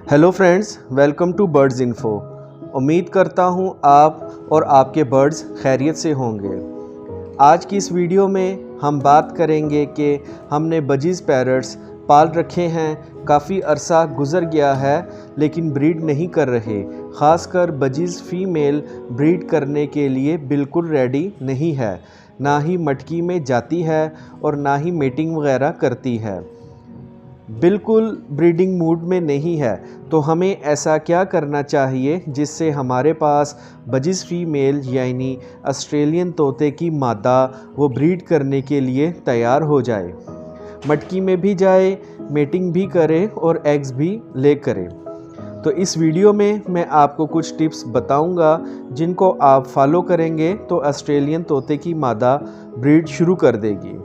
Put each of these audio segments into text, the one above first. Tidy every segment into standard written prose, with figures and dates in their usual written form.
Hello friends, welcome to birds info. उम्मीद करता हूँ आप और आपके बर्ड्स खैरियत से होंगे। आज की इस वीडियो में हम बात करेंगे कि हमने बजीज़ पैरट्स पाल रखे हैं, काफ़ी अरसा गुज़र गया है लेकिन ब्रीड नहीं कर रहे। ख़ासकर बजीज़ फ़ीमेल ब्रीड करने के लिए बिल्कुल रेडी नहीं है, ना ही मटकी में जाती है और ना ही मेटिंग वगैरह करती है, बिल्कुल ब्रीडिंग मूड में नहीं है। तो हमें ऐसा क्या करना चाहिए जिससे हमारे पास बजीज़ फ़ीमेल यानी ऑस्ट्रेलियन तोते की मादा वो ब्रीड करने के लिए तैयार हो जाए, मटकी में भी जाए, मेटिंग भी करे और एग्स भी ले करे। तो इस वीडियो में मैं आपको कुछ टिप्स बताऊंगा जिनको आप फॉलो करेंगे तो ऑस्ट्रेलियन तोते की मादा ब्रीड शुरू कर देगी।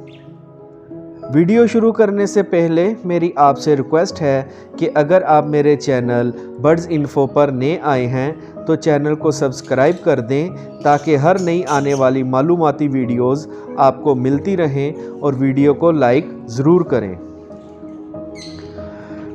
वीडियो शुरू करने से पहले मेरी आपसे रिक्वेस्ट है कि अगर आप मेरे चैनल बर्ड्स इन्फो पर नए आए हैं तो चैनल को सब्सक्राइब कर दें ताकि हर नई आने वाली मालूमाती वीडियोस आपको मिलती रहें और वीडियो को लाइक ज़रूर करें।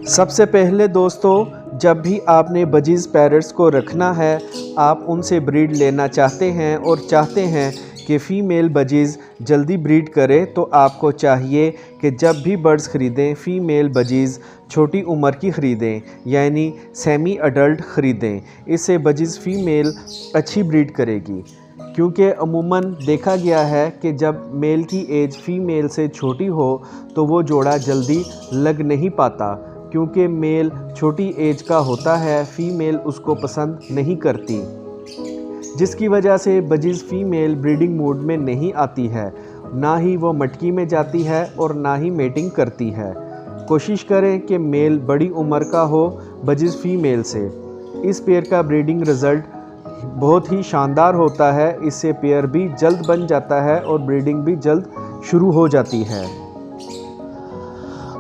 सबसे पहले दोस्तों, जब भी आपने बजीज़ पैरट्स को रखना है, आप उनसे ब्रीड लेना चाहते हैं और चाहते हैं कि फ़ीमेल बजीज़ जल्दी ब्रीड करे, तो आपको चाहिए कि जब भी बर्ड्स ख़रीदें फ़ीमेल बजीज़ छोटी उम्र की ख़रीदें, यानी सेमी अडल्ट ख़रीदें। इससे बजीज़ फ़ीमेल अच्छी ब्रीड करेगी, क्योंकि अमूमन देखा गया है कि जब मेल की एज फ़ीमेल से छोटी हो तो वो जोड़ा जल्दी लग नहीं पाता, क्योंकि मेल छोटी एज का होता है, फ़ीमेल उसको पसंद नहीं करती, जिसकी वजह से बजीज़ फ़ीमेल ब्रीडिंग मूड में नहीं आती है, ना ही वो मटकी में जाती है और ना ही मेटिंग करती है। कोशिश करें कि मेल बड़ी उम्र का हो बजीज़ फ़ीमेल से। इस पेयर का ब्रीडिंग रिज़ल्ट बहुत ही शानदार होता है, इससे पेयर भी जल्द बन जाता है और ब्रीडिंग भी जल्द शुरू हो जाती है।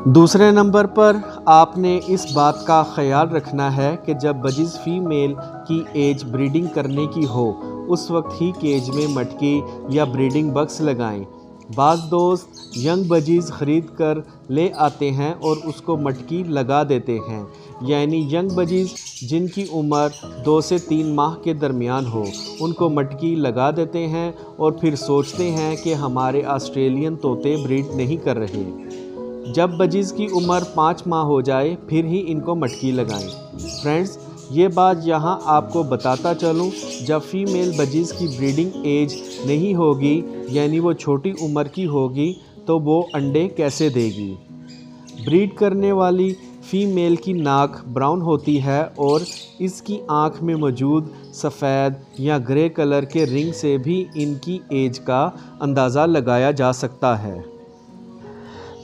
दूसरे नंबर पर आपने इस बात का ख्याल रखना है कि जब बजीज़ फ़ीमेल की एज ब्रीडिंग करने की हो उस वक्त ही केज में मटकी या ब्रीडिंग बक्स लगाएं। बाज़ दोस्त यंग बजीज़ ख़रीद कर ले आते हैं और उसको मटकी लगा देते हैं, यानी यंग बजीज़ जिनकी उम्र 2 से 3 माह के दरमियान हो उनको मटकी लगा देते हैं और फिर सोचते हैं कि हमारे ऑस्ट्रेलियन तोते ब्रीड नहीं कर रहे। जब बजीज़ की उम्र 5 माह हो जाए फिर ही इनको मटकी लगाएं। फ्रेंड्स, ये बात यहाँ आपको बताता चलूँ, जब फ़ीमेल बजीज़ की ब्रीडिंग एज नहीं होगी यानी वो छोटी उम्र की होगी तो वो अंडे कैसे देगी। ब्रीड करने वाली फ़ीमेल की नाक ब्राउन होती है और इसकी आँख में मौजूद सफ़ेद या ग्रे कलर के रिंग से भी इनकी एज का अंदाज़ा लगाया जा सकता है।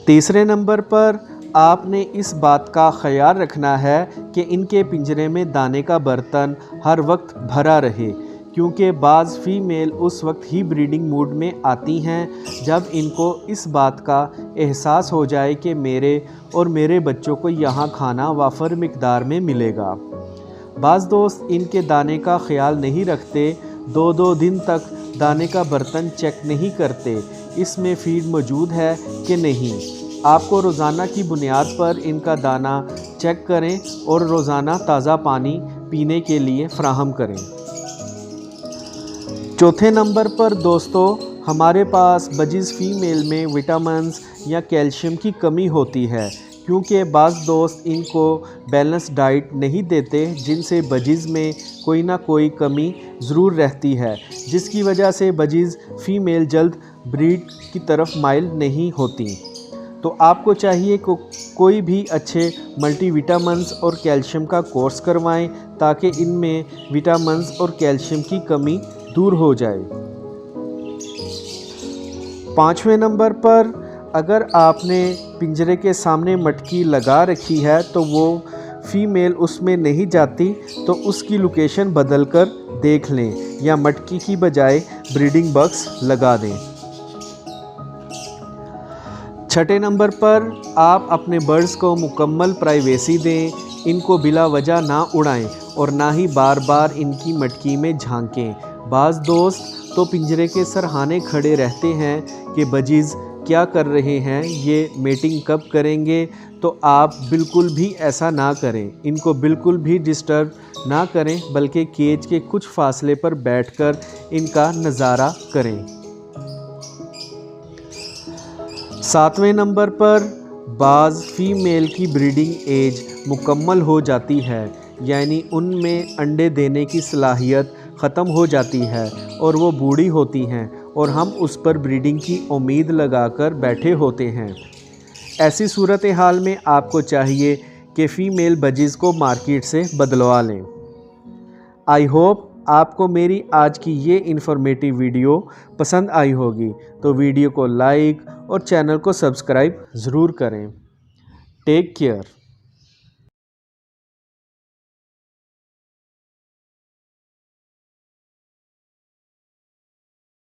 तीसरे नंबर पर आपने इस बात का ख्याल रखना है कि इनके पिंजरे में दाने का बर्तन हर वक्त भरा रहे, क्योंकि बाज़ फ़ीमेल उस वक्त ही ब्रीडिंग मूड में आती हैं जब इनको इस बात का एहसास हो जाए कि मेरे और मेरे बच्चों को यहाँ खाना वाफर मिकदार में मिलेगा। बाज़ दोस्त इनके दाने का ख्याल नहीं रखते, 2-2 दिन तक दाने का बर्तन चेक नहीं करते इसमें फीड मौजूद है कि नहीं। आपको रोज़ाना की बुनियाद पर इनका दाना चेक करें और रोज़ाना ताज़ा पानी पीने के लिए फ़राहम करें। चौथे नंबर पर दोस्तों, हमारे पास बजीज़ फ़ीमेल में विटामिन्स या कैल्शियम की कमी होती है, क्योंकि बाज़ दोस्त इनको बैलेंस डाइट नहीं देते, जिनसे बजीज़ में कोई ना कोई कमी ज़रूर रहती है, जिसकी वजह से बजीज़ फ़ीमेल जल्द ब्रीड की तरफ माइल नहीं होती। तो आपको चाहिए कि कोई भी अच्छे मल्टीविटामिन्स और कैल्शियम का कोर्स करवाएं ताकि इनमें विटामिन्स और कैल्शियम की कमी दूर हो जाए। 5वें नंबर पर अगर आपने पिंजरे के सामने मटकी लगा रखी है तो वो फ़ीमेल उसमें नहीं जाती, तो उसकी लोकेशन बदल कर देख लें या मटकी की बजाय ब्रीडिंग बक्स लगा दें। 6ठे नंबर पर आप अपने बर्ड्स को मुकम्मल प्राइवेसी दें, इनको बिला वजह ना उड़ाएं और ना ही बार बार इनकी मटकी में झांकें। बाज़ दोस्त तो पिंजरे के सरहाने खड़े रहते हैं कि बजीज़ क्या कर रहे हैं, ये मेटिंग कब करेंगे, तो आप बिल्कुल भी ऐसा ना करें। इनको बिल्कुल भी डिस्टर्ब ना करें, बल्कि केज के कुछ फासले पर बैठकर इनका नज़ारा करें। 7वें नंबर पर बाज़ फीमेल की ब्रीडिंग एज मुकम्मल हो जाती है, यानी उनमें अंडे देने की सलाहियत ख़त्म हो जाती है और वो बूढ़ी होती हैं और हम उस पर ब्रीडिंग की उम्मीद लगाकर बैठे होते हैं। ऐसी सूरत हाल में आपको चाहिए कि फ़ीमेल बजीज़ को मार्केट से बदलवा लें। आई होप आपको मेरी आज की ये इन्फॉर्मेटिव वीडियो पसंद आई होगी, तो वीडियो को लाइक और चैनल को सब्सक्राइब ज़रूर करें। Take care.